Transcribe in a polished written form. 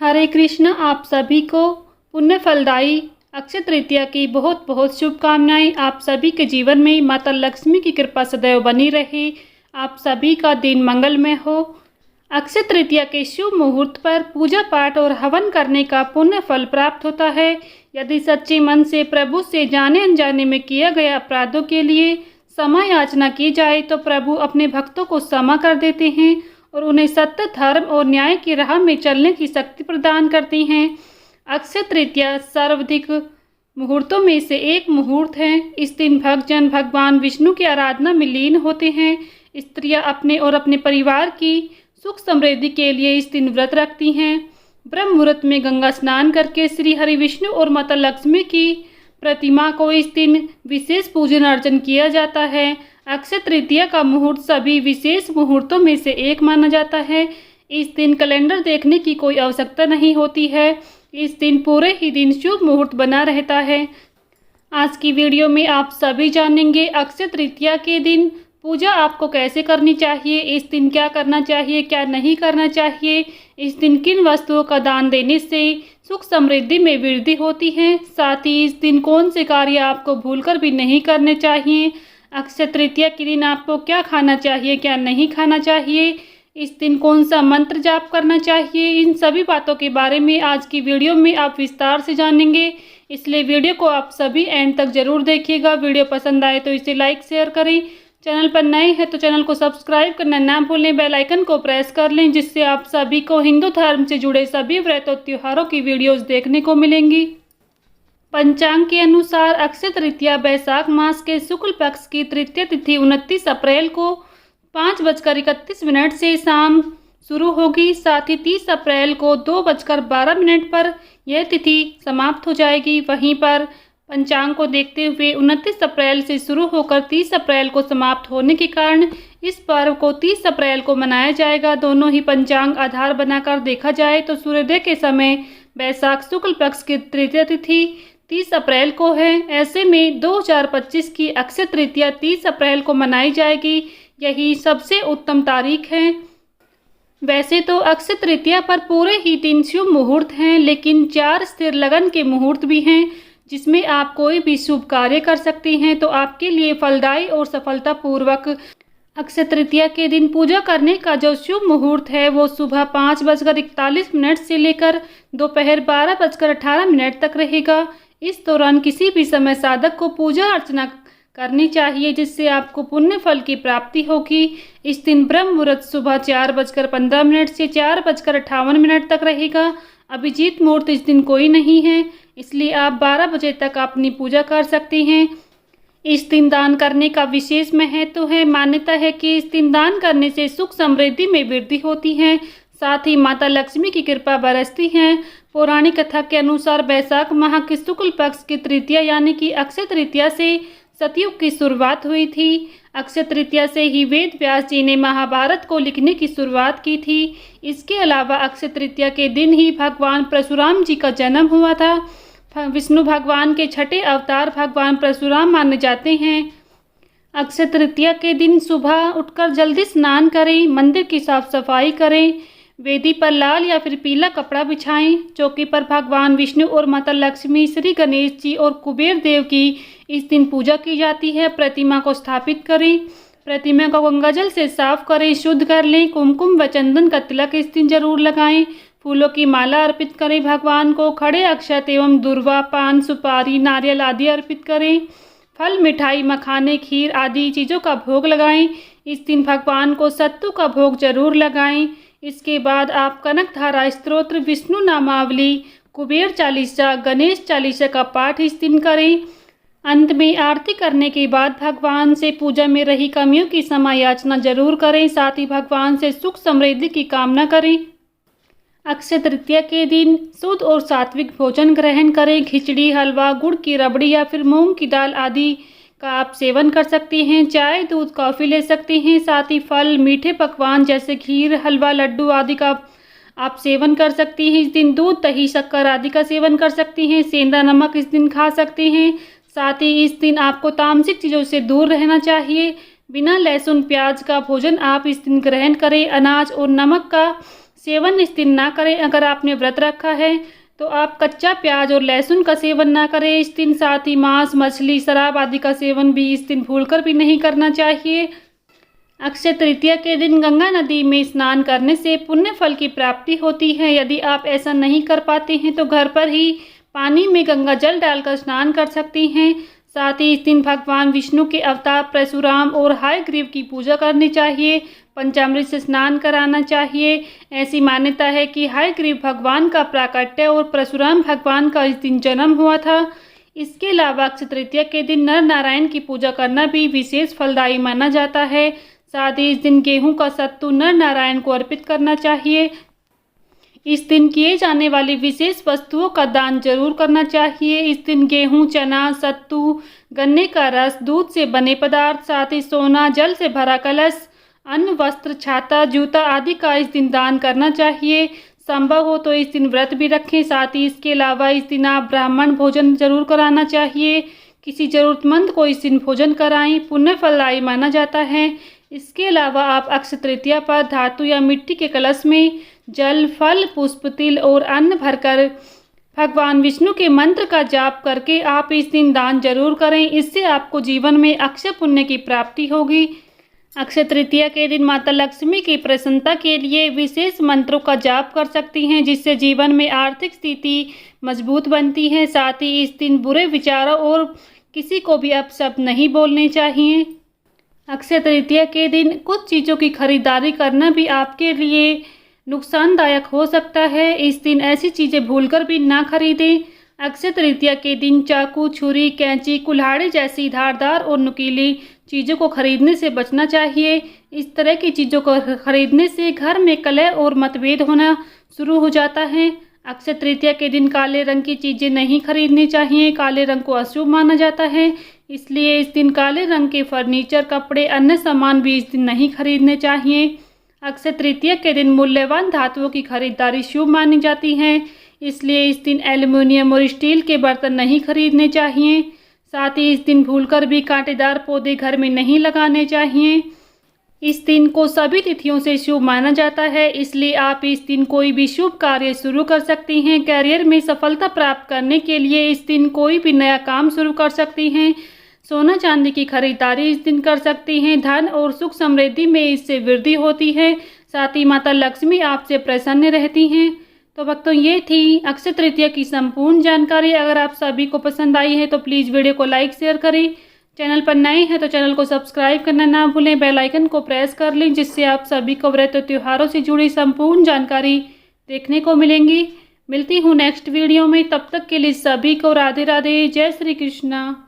हरे कृष्ण। आप सभी को पुण्य फलदायी अक्षय तृतीया की बहुत बहुत शुभकामनाएं। आप सभी के जीवन में माता लक्ष्मी की कृपा सदैव बनी रहे। आप सभी का दिन मंगलमय हो। अक्षय तृतीया के शुभ मुहूर्त पर पूजा पाठ और हवन करने का पुण्य फल प्राप्त होता है। यदि सच्चे मन से प्रभु से जाने अनजाने में किया गया अपराधों के लिए क्षमा याचना की जाए तो प्रभु अपने भक्तों को क्षमा कर देते हैं और उन्हें सत्य, धर्म और न्याय की राह में चलने की शक्ति प्रदान करती हैं। अक्षय तृतीया सर्वाधिक मुहूर्तों में से एक मुहूर्त है। इस दिन भक्तजन भगवान विष्णु की आराधना में लीन होते हैं। स्त्रियां अपने और अपने परिवार की सुख समृद्धि के लिए इस दिन व्रत रखती हैं। ब्रह्म मुहूर्त में गंगा स्नान करके श्री हरि विष्णु और माता लक्ष्मी की प्रतिमा को इस दिन विशेष पूजन अर्चन किया जाता है। अक्षय तृतीया का मुहूर्त सभी विशेष मुहूर्तों में से एक माना जाता है। इस दिन कैलेंडर देखने की कोई आवश्यकता नहीं होती है। इस दिन पूरे ही दिन शुभ मुहूर्त बना रहता है। आज की वीडियो में आप सभी जानेंगे अक्षय तृतीया के दिन पूजा आपको कैसे करनी चाहिए, इस दिन क्या करना चाहिए, क्या नहीं करना चाहिए, इस दिन किन वस्तुओं का दान देने से सुख समृद्धि में वृद्धि होती है, साथ ही इस दिन कौन से कार्य आपको भूलकर भी नहीं करने चाहिए, अक्षय तृतीया के दिन आपको क्या खाना चाहिए, क्या नहीं खाना चाहिए, इस दिन कौन सा मंत्र जाप करना चाहिए, इन सभी बातों के बारे में आज की वीडियो में आप विस्तार से जानेंगे। इसलिए वीडियो को आप सभी एंड तक जरूर देखिएगा। वीडियो पसंद आए तो इसे लाइक शेयर करें। चैनल पर नए हैं तो चैनल को सब्सक्राइब करना ना भूलें। बेल आइकन को प्रेस कर लें जिससे आप सभी को हिंदू धर्म से जुड़े सभी व्रत और त्योहारों की वीडियोस देखने को मिलेंगी। पंचांग के अनुसार अक्षय तृतीया बैसाख मास के शुक्ल पक्ष की तृतीय तिथि 29 अप्रैल को 5:31 से शाम शुरू होगी। साथ ही 30 अप्रैल को 2:12 पर यह तिथि समाप्त हो जाएगी। वहीं पर पंचांग को देखते हुए 29 अप्रैल से शुरू होकर 30 अप्रैल को समाप्त होने के कारण इस पर्व को 30 अप्रैल को मनाया जाएगा। दोनों ही पंचांग आधार बनाकर देखा जाए तो सूर्योदय के समय बैसाख शुक्ल पक्ष की तृतीय तिथि 30 अप्रैल को है। ऐसे में 2025 की अक्षय तृतीया 30 अप्रैल को मनाई जाएगी। यही सबसे उत्तम तारीख है। वैसे तो अक्षय तृतीया पर पूरे ही दिन शुभ मुहूर्त हैं, लेकिन 4 स्थिर लगन के मुहूर्त भी हैं जिसमें आप कोई भी शुभ कार्य कर सकते हैं। तो आपके लिए फलदायी और सफलतापूर्वक अक्षय तृतीया के दिन पूजा करने का जो शुभ मुहूर्त है वो सुबह 5:41 से लेकर दोपहर 12:18 तक रहेगा। इस दौरान किसी भी समय साधक को पूजा अर्चना करनी चाहिए जिससे आपको पुण्य फल की प्राप्ति होगी। इस दिन ब्रह्म मुहूर्त सुबह 4:15 से 4:58 तक रहेगा। अभिजीत मुहूर्त इस दिन कोई नहीं है, इसलिए आप 12 बजे तक अपनी पूजा कर सकते हैं। इस दिन दान करने का विशेष महत्व है। मान्यता है कि इस दिन दान करने से सुख समृद्धि में वृद्धि होती है, साथ ही माता लक्ष्मी की कृपा बरसती है। पौराणिक कथा के अनुसार बैसाख माह की शुक्ल पक्ष की तृतीया यानी कि अक्षय तृतीया से सतयुग की शुरुआत हुई थी। अक्षय तृतीया से ही वेद व्यास जी ने महाभारत को लिखने की शुरुआत की थी। इसके अलावा अक्षय तृतीया के दिन ही भगवान परशुराम जी का जन्म हुआ था। विष्णु भगवान के छठे अवतार भगवान परशुराम माने जाते हैं। अक्षय तृतीया के दिन सुबह उठकर जल्दी स्नान करें, मंदिर की साफ सफाई करें, वेदी पर लाल या फिर पीला कपड़ा बिछाएं। चौकी पर भगवान विष्णु और माता लक्ष्मी, श्री गणेश जी और कुबेर देव की इस दिन पूजा की जाती है। प्रतिमा को स्थापित करें, प्रतिमा को गंगाजल से साफ करें, शुद्ध कर लें। कुमकुम व चंदन का तिलक इस दिन जरूर लगाएं। फूलों की माला अर्पित करें। भगवान को खड़े अक्षत एवं दूर्वा, पान, सुपारी, नारियल आदि अर्पित करें। फल, मिठाई, मखाने, खीर आदि चीज़ों का भोग लगाएं। इस दिन भगवान को सत्तू का भोग जरूर लगाएं। इसके बाद आप कनक धारा स्तोत्र, विष्णु नामावली, कुबेर चालीसा, गणेश चालीसा का पाठ इस दिन करें। अंत में आरती करने के बाद भगवान से पूजा में रही कमियों की क्षमा याचना जरूर करें। साथ ही भगवान से सुख समृद्धि की कामना करें। अक्षय तृतीया के दिन शुद्ध और सात्विक भोजन ग्रहण करें। खिचड़ी, हलवा, गुड़ की रबड़ी या फिर मूंग की दाल आदि का आप सेवन कर सकते हैं। चाय, दूध, कॉफ़ी ले सकते हैं। साथ ही फल, मीठे पकवान जैसे खीर, हलवा, लड्डू आदि का आप सेवन कर सकते हैं। इस दिन दूध, दही, शक्कर आदि का सेवन कर सकते हैं। सेंधा नमक इस दिन खा सकते हैं। साथ ही इस दिन आपको तामसिक चीज़ों से दूर रहना चाहिए। बिना लहसुन प्याज का भोजन आप इस दिन ग्रहण करें। अनाज और नमक का सेवन इस दिन ना करें। अगर आपने व्रत रखा है तो आप कच्चा प्याज और लहसुन का सेवन ना करें इस दिन। साथ ही मांस, मछली, शराब आदि का सेवन भी इस दिन भूलकर भी नहीं करना चाहिए। अक्षय तृतीया के दिन गंगा नदी में स्नान करने से पुण्य फल की प्राप्ति होती है। यदि आप ऐसा नहीं कर पाते हैं तो घर पर ही पानी में गंगा जल डालकर स्नान कर सकती हैं। साथ ही इस दिन भगवान विष्णु के अवतार परशुराम और हयग्रीव की पूजा करनी चाहिए। पंचामृत से स्नान कराना चाहिए। ऐसी मान्यता है कि हयग्रीव भगवान का प्राकट्य और परशुराम भगवान का इस दिन जन्म हुआ था। इसके अलावा अक्षय तृतीया के दिन नर नारायण की पूजा करना भी विशेष फलदायी माना जाता है। साथ ही इस दिन गेहूं का सत्तू नर नारायण को अर्पित करना चाहिए। इस दिन किए जाने वाली विशेष वस्तुओं का दान जरूर करना चाहिए। इस दिन गेहूं, चना, सत्तू, गन्ने का रस, दूध से बने पदार्थ, साथ ही सोना, जल से भरा कलश, अन्न, वस्त्र, छाता, जूता आदि का इस दिन दान करना चाहिए। संभव हो तो इस दिन व्रत भी रखें। साथ ही इसके अलावा इस दिन आप ब्राह्मण भोजन जरूर कराना चाहिए। किसी जरूरतमंद को इस दिन भोजन कराएं, पुण्य फलदायी माना जाता है। इसके अलावा आप अक्षय तृतीया पर धातु या मिट्टी के कलश में जल, फल, पुष्प, तिल और अन्न भरकर भगवान विष्णु के मंत्र का जाप करके आप इस दिन दान जरूर करें। इससे आपको जीवन में अक्षय पुण्य की प्राप्ति होगी। अक्षय तृतीया के दिन माता लक्ष्मी की प्रसन्नता के लिए विशेष मंत्रों का जाप कर सकती हैं, जिससे जीवन में आर्थिक स्थिति मजबूत बनती है। साथ ही इस दिन बुरे विचारों और किसी को भी अपशब्द नहीं बोलने चाहिए। अक्षय तृतीया के दिन कुछ चीज़ों की खरीदारी करना भी आपके लिए नुकसानदायक हो सकता है। इस दिन ऐसी चीज़ें भूलकर भी ना खरीदें। अक्षय तृतीया के दिन चाकू, छुरी, कैंची, कुल्हाड़ी जैसी धारदार और नुकीली चीज़ों को खरीदने से बचना चाहिए। इस तरह की चीज़ों को खरीदने से घर में कलह और मतभेद होना शुरू हो जाता है। अक्षय तृतीया के दिन काले रंग की चीज़ें नहीं खरीदनी चाहिए। काले रंग को अशुभ माना जाता है, इसलिए इस दिन काले रंग के फर्नीचर, कपड़े, अन्य सामान भी इस दिन नहीं खरीदने चाहिए। अक्षय तृतीया के दिन मूल्यवान धातुओं की खरीदारी शुभ मानी जाती है, इसलिए इस दिन एल्युमिनियम और स्टील के बर्तन नहीं खरीदने चाहिए। साथ ही इस दिन भूलकर भी कांटेदार पौधे घर में नहीं लगाने चाहिए। इस दिन को सभी तिथियों से शुभ माना जाता है, इसलिए आप इस दिन कोई भी शुभ कार्य शुरू कर सकती हैं। करियर में सफलता प्राप्त करने के लिए इस दिन कोई भी नया काम शुरू कर सकती हैं। सोना चांदी की खरीदारी इस दिन कर सकती हैं। धन और सुख समृद्धि में इससे वृद्धि होती है। साथ ही माता लक्ष्मी आपसे प्रसन्न रहती हैं। तो भक्तों, ये थी अक्षय तृतीया की संपूर्ण जानकारी। अगर आप सभी को पसंद आई है तो प्लीज़ वीडियो को लाइक शेयर करें। चैनल पर नए हैं तो चैनल को सब्सक्राइब करना ना भूलें। बेल आइकन को प्रेस कर लें, जिससे आप सभी को व्रत और त्योहारों से जुड़ी संपूर्ण जानकारी देखने को मिलेंगी। मिलती हूँ नेक्स्ट वीडियो में, तब तक के लिए सभी को राधे राधे, जय श्री कृष्णा।